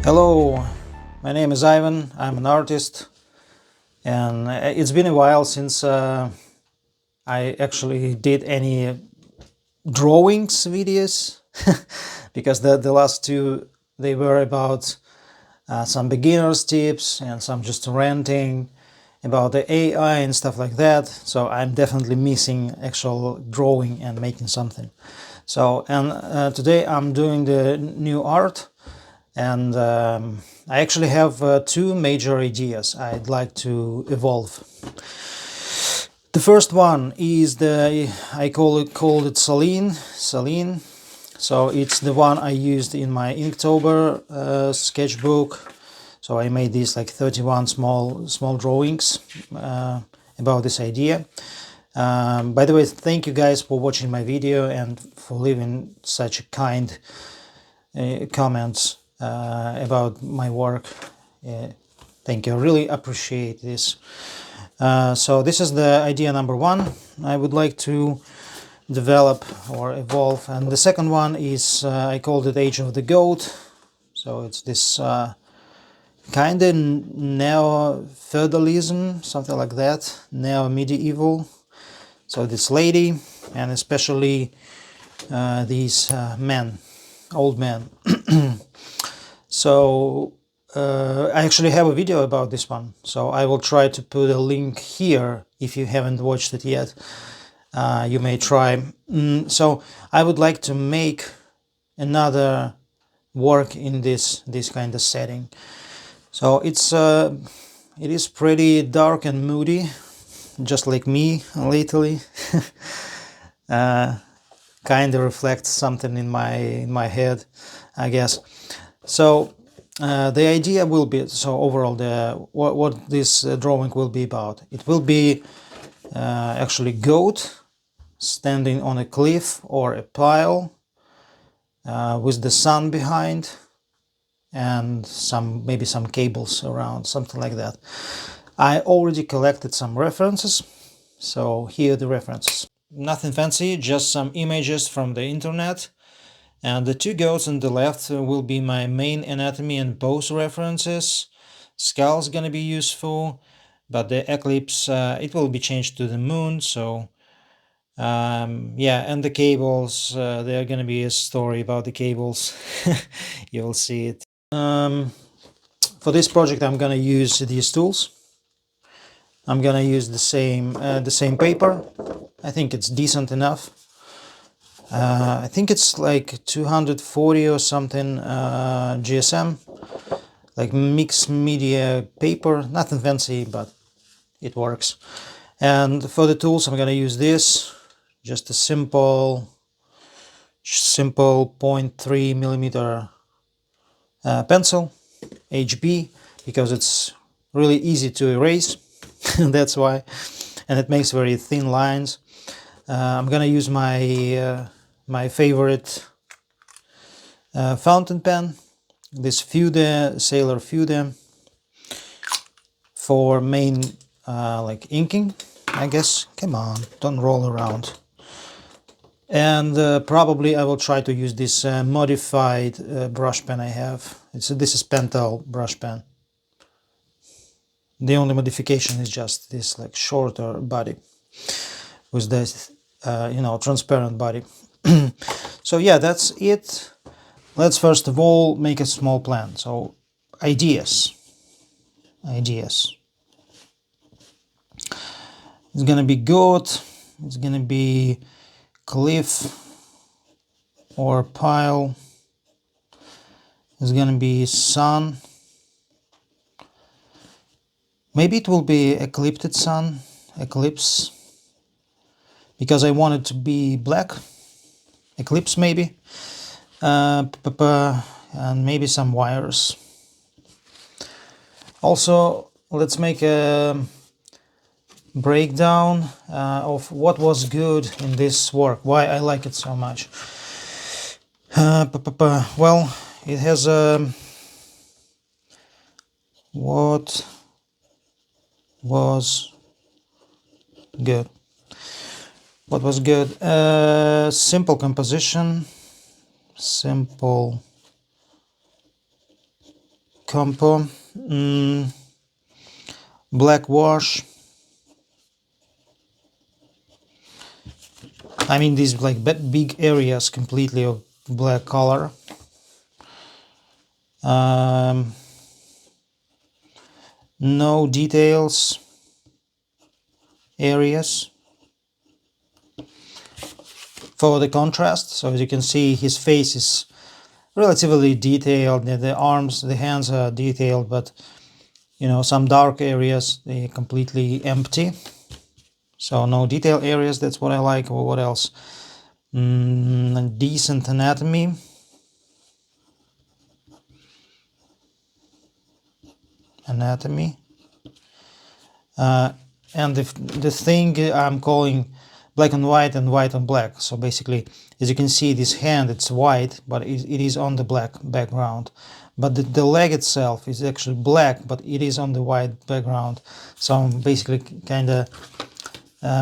Hello, my name is Ivan, I'm an artist, and it's been a while since I actually did any drawings videos because the last two, they were about some beginners tips and some just ranting about the AI and stuff like that. So I'm definitely missing actual drawing and making something. So today I'm doing the new art. And I actually have two major ideas I'd like to evolve. The first one is I called it Saline. So it's the one I used in my Inktober sketchbook. So I made these like 31 small drawings about this idea. By the way, thank you guys for watching my video and for leaving such kind comments about my work. Thank you, I really appreciate this. So this is the idea number one I would like to develop or evolve, and the second one is I called it Age of the Goat. So it's this kind of neo-feudalism, something like that, neo-medieval. So this lady and especially these men, old men. So I actually have a video about this one, so I will try to put a link here if you haven't watched it yet. You may try. So I would like to make another work in this kind of setting. So it is pretty dark and moody, just like me lately. Kind of reflects something in my head, I guess. So the idea will be, so overall what this drawing will be about. It will be actually goat standing on a cliff or a pile with the sun behind and maybe some cables around, something like that. I already collected some references, so here are the references. Nothing fancy, just some images from the internet. And the two goats on the left will be my main anatomy and pose references. Skull's gonna be useful, but the eclipse, it will be changed to the moon, so yeah, and the cables, there are gonna be a story about the cables. You will see it. For this project I'm gonna use these tools. I'm gonna use the same paper. I think it's decent enough. I think it's like 240 or something GSM, like mixed media paper, nothing fancy, but it works. And for the tools I'm gonna use this, just a simple 0.3 millimeter pencil, HB, because it's really easy to erase. That's why, and it makes very thin lines. I'm gonna use my favorite fountain pen, this Fude, Sailor Fude, for main like inking, I guess. Come on, don't roll around. And probably I will try to use this modified brush pen I have. This is Pentel brush pen. The only modification is just this like shorter body with this transparent body. So yeah, that's it. Let's first of all make a small plan. So ideas. It's gonna be goat, it's gonna be cliff or pile, it's gonna be sun. Maybe it will be eclipsed sun, eclipse, because I want it to be black. Eclipse maybe, and maybe some wires. Also, let's make a breakdown of what was good in this work, why I like it so much. Well, it has what was good. What was good? Simple composition, simple compo, blackwash. I mean these like big areas completely of black color. No details areas for the contrast. So as you can see, his face is relatively detailed. The arms, the hands are detailed, but you know, some dark areas, they're completely empty. So no detail areas, that's what I like. Or what else? Decent anatomy. And the thing I'm calling black and white on black. So basically, as you can see, this hand, it's white, but it is on the black background. But the leg itself is actually black, but it is on the white background. So I'm basically kind of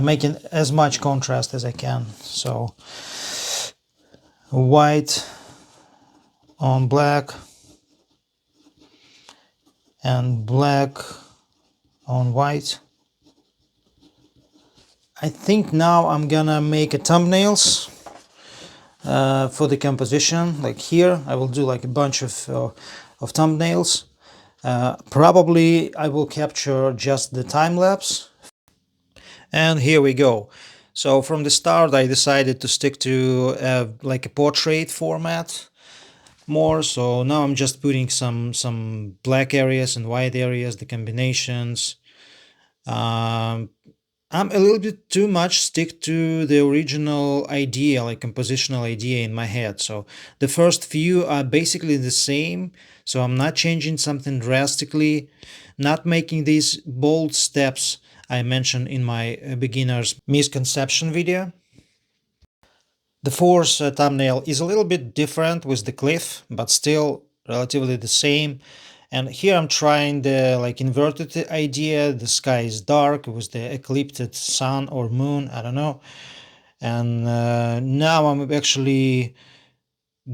making as much contrast as I can. So white on black and black on white. I think now I'm gonna make a thumbnails for the composition. Like here, I will do like a bunch of thumbnails. Probably I will capture just the time lapse. And here we go. So from the start, I decided to stick to like a portrait format more. So now I'm just putting some black areas and white areas, the combinations. I'm a little bit too much stick to the original idea, like compositional idea in my head. So the first few are basically the same. So I'm not changing something drastically, not making these bold steps I mentioned in my beginner's misconception video. The fourth thumbnail is a little bit different with the cliff, but still relatively the same. And here I'm trying the like inverted idea. The sky is dark with the eclipsed sun or moon, I don't know. And now I'm actually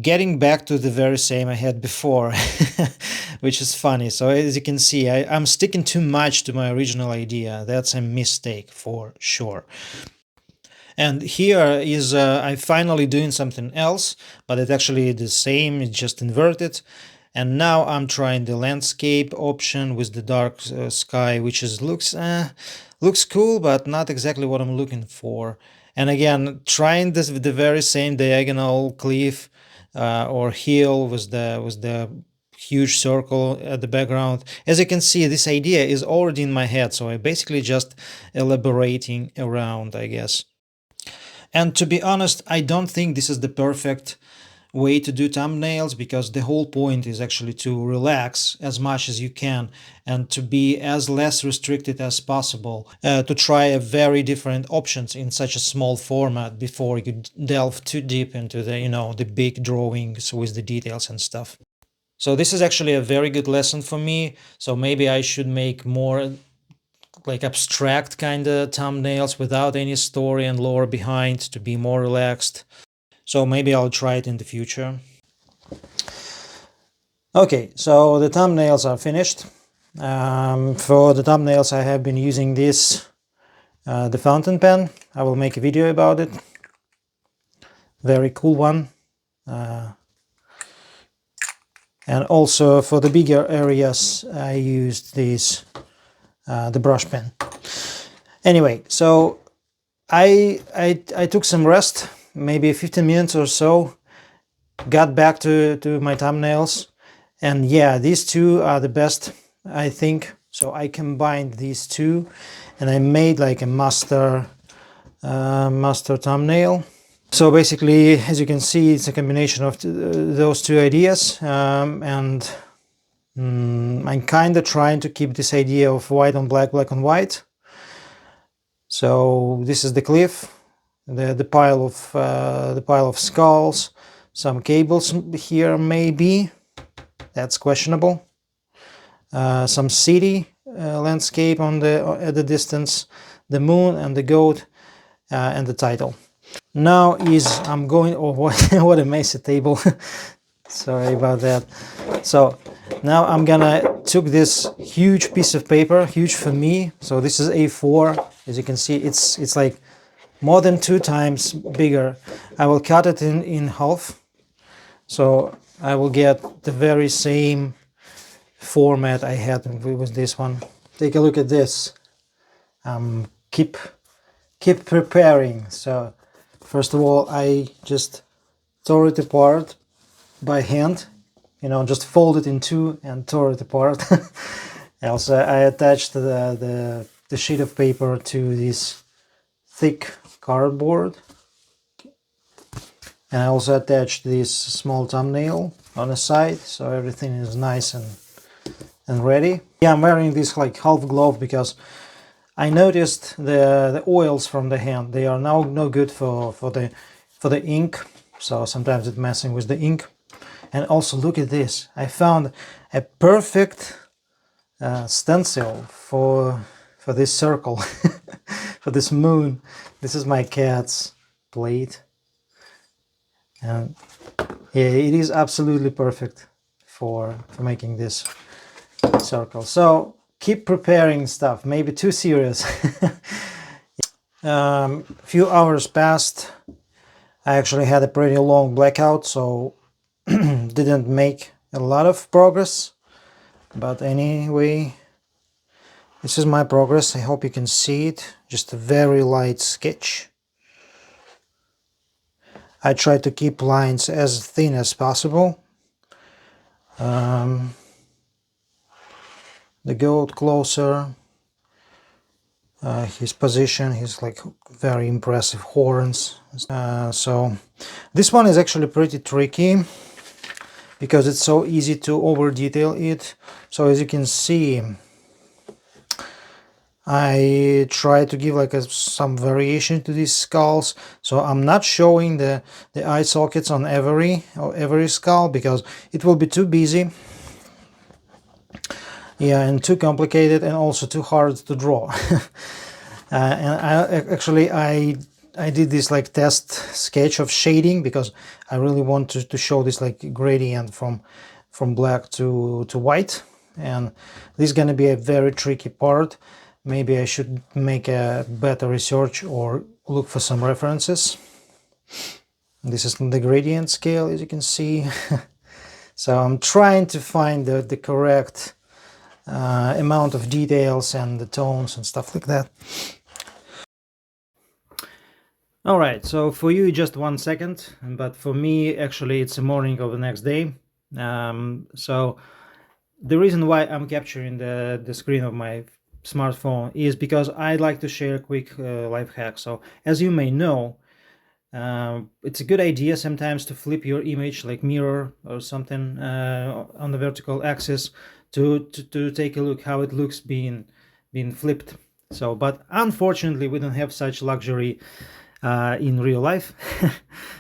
getting back to the very same I had before, which is funny. So as you can see, I'm sticking too much to my original idea. That's a mistake for sure. And here is I'm finally doing something else, but it's actually the same, it's just inverted. And now I'm trying the landscape option with the dark sky, which is looks cool, but not exactly what I'm looking for. And again, trying this with the very same diagonal cliff or hill with the huge circle at the background. As you can see, this idea is already in my head, so I'm basically just elaborating around, I guess. And to be honest, I don't think this is the perfect way to do thumbnails, because the whole point is actually to relax as much as you can and to be as less restricted as possible, to try a very different options in such a small format before you delve too deep into the, you know, the big drawings with the details and stuff. So this is actually a very good lesson for me. So maybe I should make more like abstract kind of thumbnails without any story and lore behind, to be more relaxed. So maybe I'll try it in the future. Okay, so the thumbnails are finished. For the thumbnails I have been using this, the fountain pen. I will make a video about it. Very cool one. And also for the bigger areas I used this, the brush pen. Anyway, so I took some rest, maybe 15 minutes or so, got back to my thumbnails, and yeah, these two are the best, I think. So I combined these two and I made like a master thumbnail. So basically, as you can see, it's a combination of those two ideas, and I'm kind of trying to keep this idea of white on black, black on white. So this is the cliff, the pile of skulls, some cables here maybe, that's questionable. Some city landscape on at the distance, the moon and the goat, and the title. Now I'm going, oh what a messy table. Sorry about that. So Now I'm gonna took this huge piece of paper, huge for me. So this is A4. As you can see, it's like more than 2 times bigger. I will cut it in half. So I will get the very same format I had with this one. Take a look at this. Keep preparing. So first of all, I just tore it apart by hand, you know, just fold it in 2 and tore it apart. Also, I attached the sheet of paper to this thick cardboard, and I also attached this small thumbnail on the side, so everything is nice and ready. Yeah, I'm wearing this like half glove because I noticed the oils from the hand, they are now no good for the ink, so sometimes it's messing with the ink. And also look at this, I found a perfect stencil for this circle, for this moon. This is my cat's plate, and yeah, it is absolutely perfect for making this circle. So keep preparing stuff, maybe too serious. A few hours passed. I actually had a pretty long blackout, so didn't make a lot of progress, but anyway, this is my progress. I hope you can see it. Just a very light sketch. I try to keep lines as thin as possible. The goat closer, his position, his like very impressive horns. So this one is actually pretty tricky because it's so easy to over detail it. So as you can see, I try to give like some variation to these skulls. So I'm not showing the eye sockets on every skull because it will be too busy. Yeah, and too complicated, and also too hard to draw. And I did this like test sketch of shading because I really want to show this like gradient from black to white, and this is going to be a very tricky part. Maybe I should make a better research or look for some references. This is the gradient scale, as you can see. So I'm trying to find the correct amount of details and the tones and stuff like that. All right, so for you just 1 second, but for me actually it's the morning of the next day. So the reason why I'm capturing the screen of my smartphone is because I'd like to share a quick life hack. So as you may know, it's a good idea sometimes to flip your image, like mirror or something, on the vertical axis to take a look how it looks being flipped. So, but unfortunately we don't have such luxury in real life,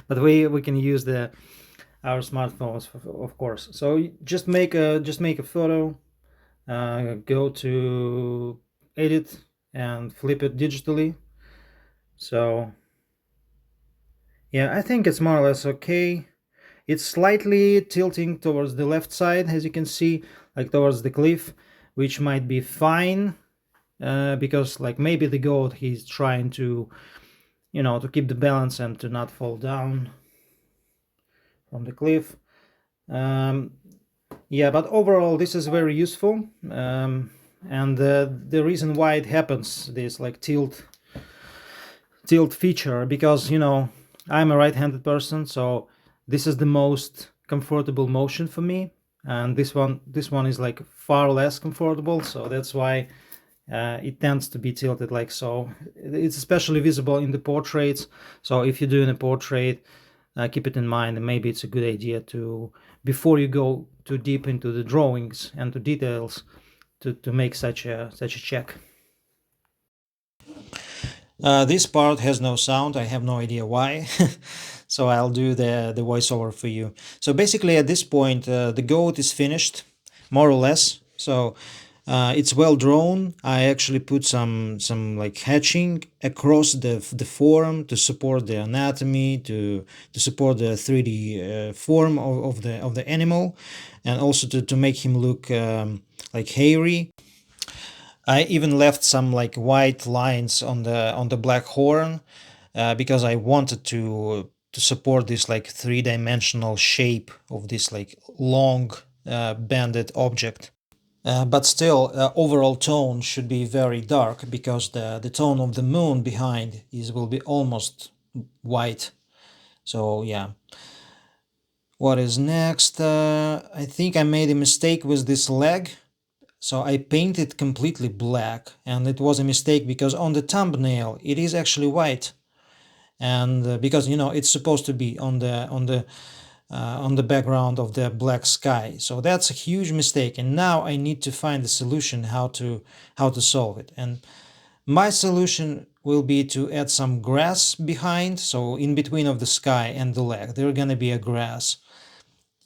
but we can use our smartphones, of course. So just make a photo, go to edit and flip it digitally. So yeah, I think it's more or less okay. It's slightly tilting towards the left side, as you can see, like towards the cliff, which might be fine, because like maybe the goat, he's trying to, you know, to keep the balance and to not fall down from the cliff. Yeah, but overall this is very useful, and the reason why it happens, this like tilt feature, because, you know, I'm a right-handed person, so this is the most comfortable motion for me, and this one is like far less comfortable, so that's why it tends to be tilted like so. It's especially visible in the portraits, so if you're doing a portrait, keep it in mind, and maybe it's a good idea to, before you go too deep into the drawings and to details, to make such a check. This part has no sound. I have no idea why. So I'll do the voiceover for you. So basically at this point, the goat is finished, more or less. So It's well drawn. I actually put some like hatching across the form to support the anatomy, to support the 3D form of the animal, and also to make him look like hairy. I even left some like white lines on the black horn because I wanted to support this like three-dimensional shape of this like long banded object. But still, overall tone should be very dark because the tone of the moon behind will be almost white. So yeah. What is next? I think I made a mistake with this leg. So I painted completely black, and it was a mistake because on the thumbnail it is actually white, and because it's supposed to be on the background of the black sky. So that's a huge mistake, and now I need to find the solution how to solve it. And my solution will be to add some grass behind, so in between of the sky and the leg there's gonna be a grass,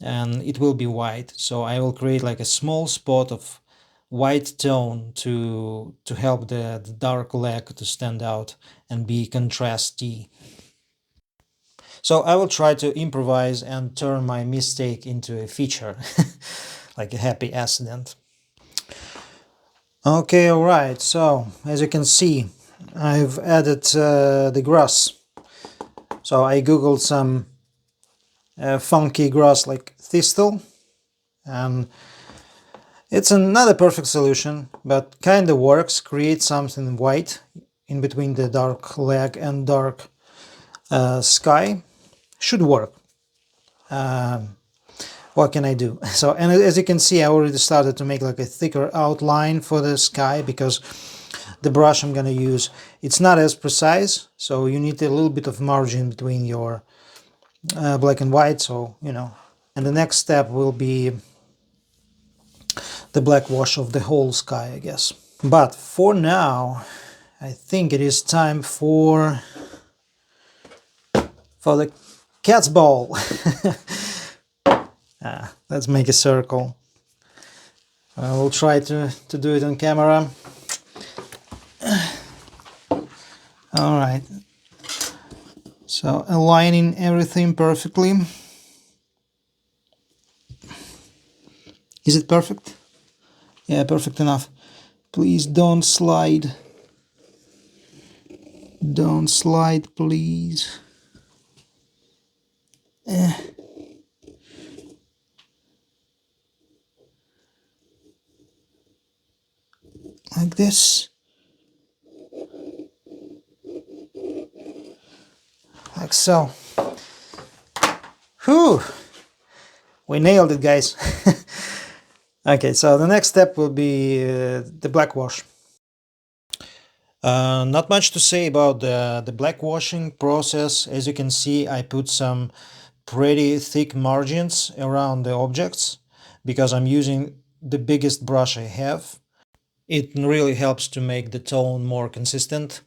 and it will be white. So I will create like a small spot of white tone to help the dark leg to stand out and be contrasty. So I will try to improvise and turn my mistake into a feature, like a happy accident. Okay, alright, so as you can see, I've added the grass. So I googled some funky grass like thistle, and it's not a perfect solution, but kinda works. Create something white in between the dark leg and dark sky. Should work. What can I do? So, and as you can see, I already started to make like a thicker outline for the sky because the brush I'm gonna use, it's not as precise, so you need a little bit of margin between your black and white, so and the next step will be the black wash of the whole sky, I guess. But for now, I think it is time for the cat's ball. Let's make a circle. I will try to do it on camera. All right. So aligning everything perfectly. Is it perfect? Yeah, perfect enough. Please don't slide. Don't slide, please. Like this. Like so. Whew! We nailed it, guys. Okay, so the next step will be the black wash. Not much to say about the black washing process. As you can see, I put some pretty thick margins around the objects because I'm using the biggest brush I have. It really helps to make the tone more consistent.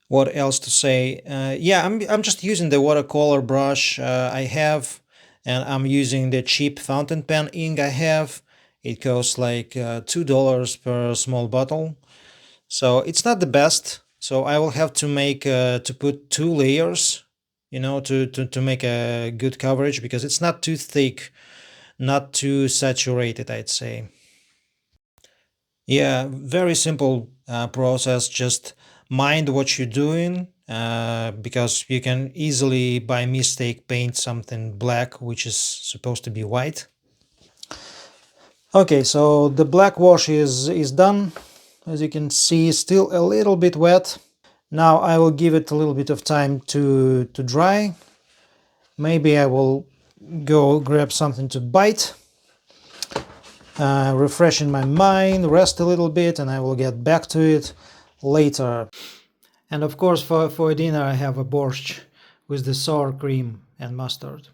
What else to say? Yeah, I'm just using the watercolor brush I have, and I'm using the cheap fountain pen ink I have. It costs like $2 per small bottle, so it's not the best. So I will have to make to put two layers, to make a good coverage because it's not too thick, not too saturated, I'd say. Yeah, very simple process. Just mind what you're doing because you can easily, by mistake, paint something black which is supposed to be white. Okay, so the black wash is done. As you can see, still a little bit wet. Now I will give it a little bit of time to dry. Maybe I will go grab something to bite. Refreshing my mind, rest a little bit, and I will get back to it later. And of course, for dinner I have a borscht with the sour cream and mustard.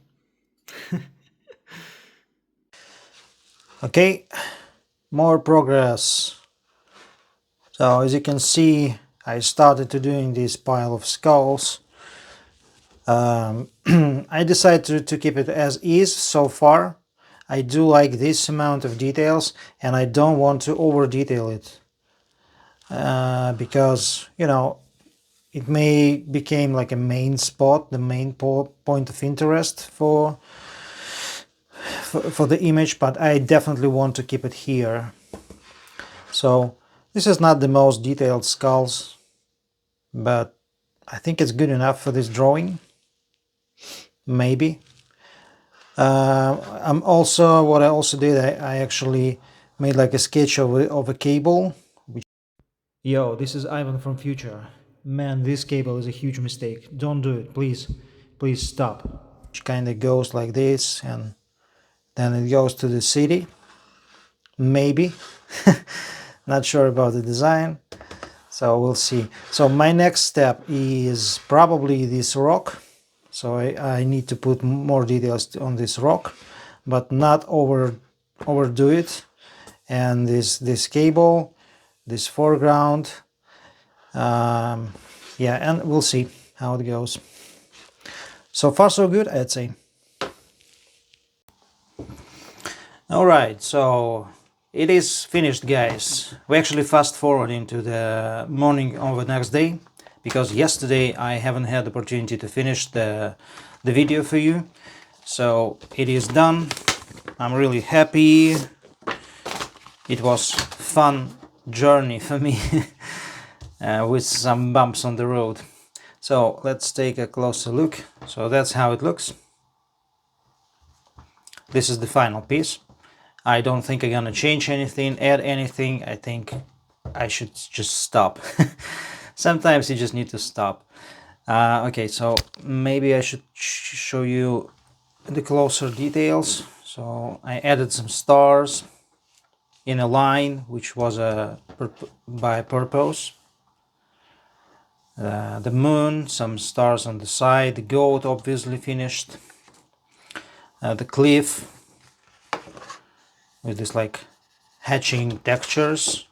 Okay, more progress. So as you can see, I started to doing this pile of skulls. I decided to keep it as is so far. I do like this amount of details, and I don't want to over detail it, because, you know, it may become like a main spot, the main point of interest for the image, but I definitely want to keep it here. So this is not the most detailed skulls, but I think it's good enough for this drawing, maybe. What I also did, I actually made like a sketch of a cable. Yo, this is Ivan from future. Man, this cable is a huge mistake. Don't do it, please. Please stop. Which kind of goes like this, and then it goes to the city. Maybe. Not sure about the design. So we'll see. So my next step is probably this rock. So I need to put more details on this rock, but not overdo it. And this cable, this foreground, yeah, and we'll see how it goes. So far so good, I'd say. All right, so it is finished, guys. We actually fast forward into the morning of the next day, because yesterday I haven't had the opportunity to finish the video for you. So it is done. I'm really happy. It was fun journey for me with some bumps on the road. So let's take a closer look. So that's how it looks. This is the final piece. I don't think I'm gonna change anything, add anything. I think I should just stop. Sometimes you just need to stop. Okay, so maybe I should show you the closer details. So I added some stars in a line, which was by purpose. The moon, some stars on the side, the goat obviously finished. The cliff with this like hatching textures.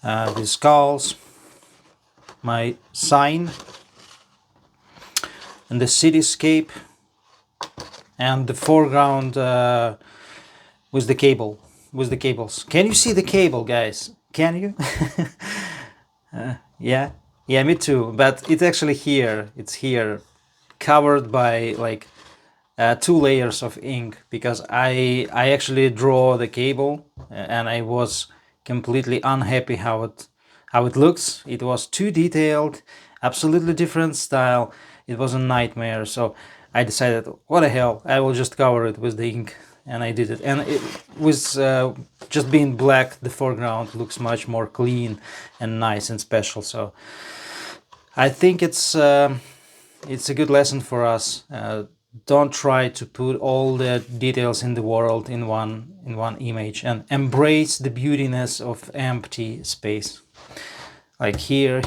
The skulls, my sign, and the cityscape, and the foreground with the cable, with the cables. Can you see the cable, guys? Can you? Yeah, me too. But it's actually here. It's here, covered by like 2 layers of ink, because I actually draw the cable, and I was completely unhappy how it looks. It was too detailed, absolutely different style. It was a nightmare. So I decided, what the hell, I will just cover it with the ink, and I did it. And it was just being black, the foreground looks much more clean and nice and special. So I think it's a good lesson for us. Don't try to put all the details in the world in one image, and embrace the beautiness of empty space, like here,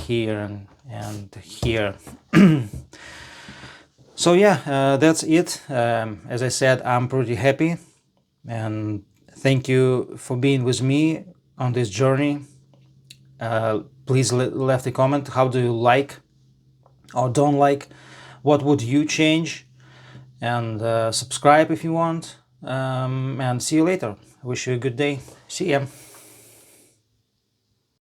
and here. So yeah, that's it. As I said, I'm pretty happy, and thank you for being with me on this journey. Please left a comment. How do you like or don't like? What would you change? And subscribe if you want, and see you later. I wish you a good day. See ya.